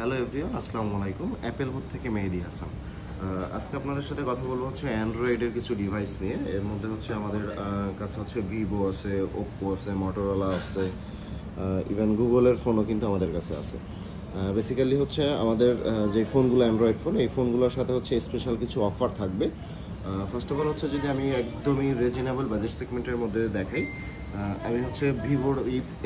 Hello everyone, আসসালামু আলাইকুম। Apple booth থেকে মেহেদি হাসান। আজকে আপনাদের সাথে কথা বলবো হচ্ছে অ্যান্ড্রয়েডের কিছু ডিভাইস নিয়ে। এর মধ্যে হচ্ছে আমাদের কাছে হচ্ছে ভিভো আছে, ওপ্পো আছে, মটোরোলা আছে, ইভেন গুগলের ফোনও কিন্তু আমাদের কাছে আছে। বেসিক্যালি হচ্ছে আমাদের যে ফোনগুলো অ্যান্ড্রয়েড ফোন, এই ফোনগুলোর সাথে হচ্ছে স্পেশাল কিছু অফার থাকবে। ফার্স্ট অফ অল হচ্ছে যদি আমি একদমই রিজনেবল বাজেট সেগমেন্টের মধ্যে দেখাই, আমি হচ্ছে ভিভোর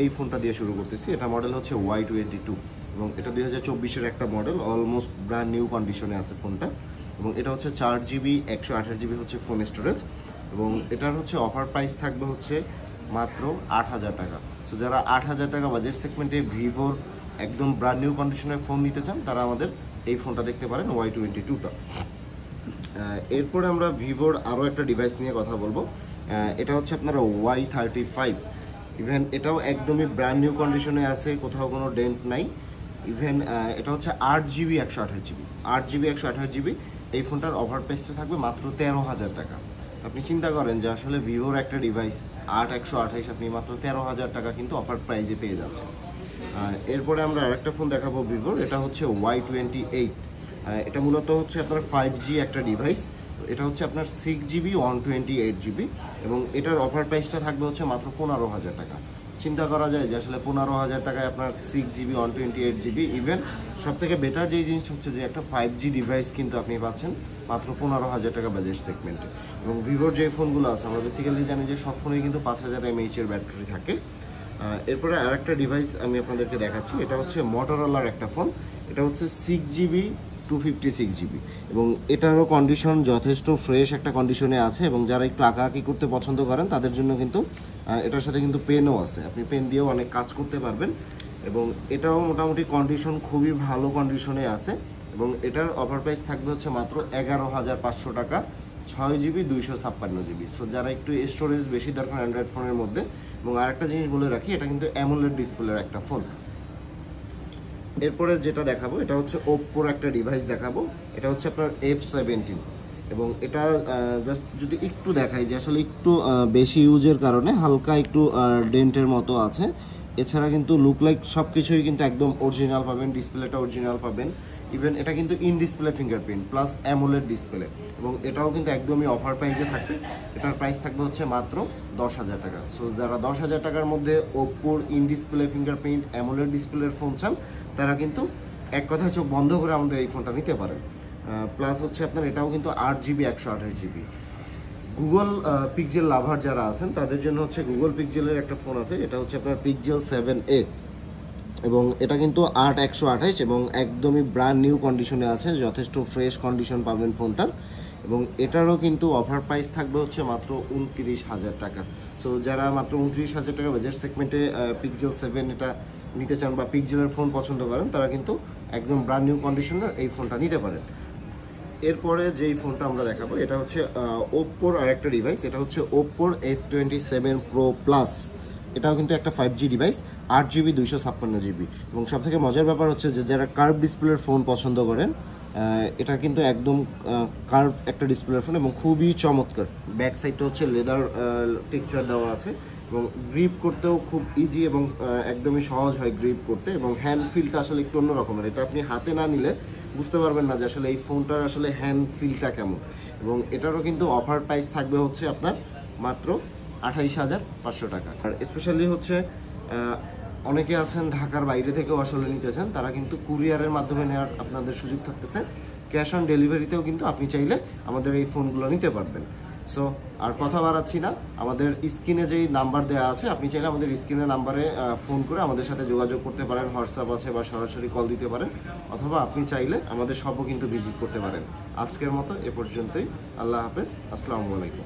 এই ফোনটা দিয়ে শুরু করতেছি। এটা মডেল হচ্ছে Y22 এবং এটা 2024-এর একটা মডেল, অলমোস্ট ব্র্যান্ড নিউ কন্ডিশনে আছে ফোনটা। এবং এটা হচ্ছে 4GB 128GB হচ্ছে ফোন স্টোরেজ এবং এটার হচ্ছে অফার প্রাইস থাকবে হচ্ছে মাত্র 8,000 টাকা। সো যারা 8,000 টাকা বাজেট সেগমেন্টে ভিভোর একদম ব্র্যান্ড নিউ কন্ডিশনের ফোন নিতে চান তারা আমাদের এই ফোনটা দেখতে পারেন, Y22টা। এরপরে আমরা ভিভোর আরও একটা ডিভাইস নিয়ে কথা বলবো। এটা হচ্ছে আপনার Y35। ইভেন এটাও একদমই ব্র্যান্ড নিউ কন্ডিশনে আছে, কোথাও কোনো ডেন্ট নাই। ইভেন এটা হচ্ছে 8GB 128GB 8GB 128GB। এই ফোনটার অফার প্রাইসটা থাকবে মাত্র 13,000 টাকা। আপনি চিন্তা করেন যে আসলে ভিভোর একটা ডিভাইস 8/128 আপনি মাত্র 13,000 টাকা কিন্তু অফার প্রাইসে পেয়ে যাচ্ছেন। এরপরে আমরা আরেকটা ফোন দেখাবো ভিভোর, এটা হচ্ছে Y28। এটা মূলত হচ্ছে আপনার 5G একটা ডিভাইস। এটা হচ্ছে আপনার 6GB 128GB এবং এটার অফার প্রাইসটা থাকবে হচ্ছে মাত্র 15,000 টাকা। চিন্তা করা যায় যে আসলে 15,000 টাকায় আপনার 6GB 128GB। ইভেন সব থেকে বেটার যেই জিনিস হচ্ছে যে একটা 5G ডিভাইস কিন্তু আপনি পাচ্ছেন মাত্র 15,000 টাকা বাজেট সেগমেন্টে। এবং ভিভোর যে ফোনগুলো আছে আমরা বেসিক্যালি জানি যে সব ফোনেই কিন্তু 5000 mAh এর ব্যাটারি থাকে। এরপরে আরেকটা ডিভাইস আমি আপনাদেরকে দেখাচ্ছি, এটা হচ্ছে মটোরোলার একটা ফোন। এটা হচ্ছে 6GB 256GB এবং এটারও কন্ডিশন যথেষ্ট ফ্রেশ একটা কন্ডিশনে আছে। এবং যারা একটু আঁকাআঁকি করতে পছন্দ করেন তাদের জন্য কিন্তু এটার সাথে কিন্তু পেনও আছে, আপনি পেন দিয়েও অনেক কাজ করতে পারবেন। এবং এটাও মোটামুটি কন্ডিশন খুবই ভালো কন্ডিশনে আছে এবং এটার অফার প্রাইস থাকবে হচ্ছে মাত্র 11,500 টাকা, 6GB 256GB। সো যারা একটু স্টোরেজ বেশি দরকার অ্যান্ড্রয়েড ফোনের মধ্যে। এবং আরেকটা জিনিস বলে রাখি, এটা কিন্তু অ্যামোলেড ডিসপ্লের একটা ফোন। এরপরে যেটা দেখাবো এটা হচ্ছে ওপ্পোর একটা ডিভাইস দেখাবো, এটা হচ্ছে আপনার F17 এবং এটা জাস্ট যদি একটু দেখাই যে আসলে একটু বেশি ইউজের কারণে হালকা একটু ডেন্টের মতো আছে। এছাড়া কিন্তু লুক লাইক সব কিছুই কিন্তু একদম অরিজিনাল পাবেন, ডিসপ্লেটা অরিজিনাল পাবেন। ইভেন এটা কিন্তু in display fingerprint plus AMOLED display এবং এটাও কিন্তু একদমই অফার প্রাইসে থাকবে। এটার প্রাইস থাকবে হচ্ছে মাত্র 10,000 টাকা। সো যারা 10,000 টাকার মধ্যে ওপ্পোর ইন ডিসপ্লে ফিঙ্গারপ্রিন্ট অ্যামোলেড ডিসপ্লের ফোন চান তারা কিন্তু এক কথায় চোখ বন্ধ করে আমাদের এই ফোনটা নিতে পারেন। প্লাস হচ্ছে আপনার এটাও কিন্তু 8GB 128GB। গুগল পিক্সেল লাভার যারা আছেন তাদের জন্য হচ্ছে গুগল পিক্সেলের একটা ফোন আছে, এটা হচ্ছে আপনার পিক্সেল 7a এবং এটা কিন্তু 8/128 এবং একদমই ব্র্যান্ড নিউ কন্ডিশনে আছে, যথেষ্ট ফ্রেশ কন্ডিশন পাবেন ফোনটার। এবং এটারও কিন্তু অফার প্রাইস থাকবে হচ্ছে মাত্র 29,000 টাকা। সো যারা মাত্র 29,000 টাকা বাজেট সেগমেন্টে পিক্সেল 7 এটা নিতে চান বা পিক্সেলের ফোন পছন্দ করেন তারা কিন্তু একদম ব্র্যান্ড নিউ কন্ডিশনের এই ফোনটা নিতে পারেন। এরপরে যেই ফোনটা আমরা দেখাবো এটা হচ্ছে ওপ্পোর আরেকটা ডিভাইস, এটা হচ্ছে ওপ্পোর F27 Pro Plus। এটাও কিন্তু একটা 5G ডিভাইস, 8GB 256GB এবং সবথেকে মজার ব্যাপার হচ্ছে যে যারা কার্ভ ডিসপ্লের ফোন পছন্দ করেন এটা কিন্তু একদম কার্ভ একটা ডিসপ্লের ফোন এবং খুবই চমৎকার। ব্যাক সাইডটা হচ্ছে লেদার টেক্সচার দেওয়া আছে এবং গ্রিপ করতেও খুব ইজি এবং একদমই সহজ হয় গ্রিপ করতে। এবং হ্যান্ড ফিলটা আসলে একটু অন্য রকমের, এটা আপনি হাতে না নিলে বুঝতে পারবেন না যে আসলে এই ফোনটার আসলে হ্যান্ড ফিলটা কেমন। এবং এটারও কিন্তু অফার প্রাইস থাকবে হচ্ছে আপনার মাত্র 28,500 টাকা। আর স্পেশালি হচ্ছে অনেকে আছেন ঢাকার বাইরে থেকেও আসলে নিতেছেন, তারা কিন্তু কুরিয়ারের মাধ্যমে নেওয়ার আপনাদের সুযোগ থাকতেছে। ক্যাশ অন ডেলিভারিতেও কিন্তু আপনি চাইলে আমাদের এই ফোনগুলো নিতে পারবেন। সো আর কথা বাড়াচ্ছি না, আমাদের স্ক্রিনে যেই নাম্বার দেওয়া আছে আপনি চাইলে আমাদের স্ক্রিনের নাম্বারে ফোন করে আমাদের সাথে যোগাযোগ করতে পারেন, হোয়াটসঅ্যাপ আছে বা সরাসরি কল দিতে পারেন, অথবা আপনি চাইলে আমাদের শপও কিন্তু ভিজিট করতে পারেন। আজকের মতো এ পর্যন্তই, আল্লাহ হাফেজ, আসসালামু আলাইকুম।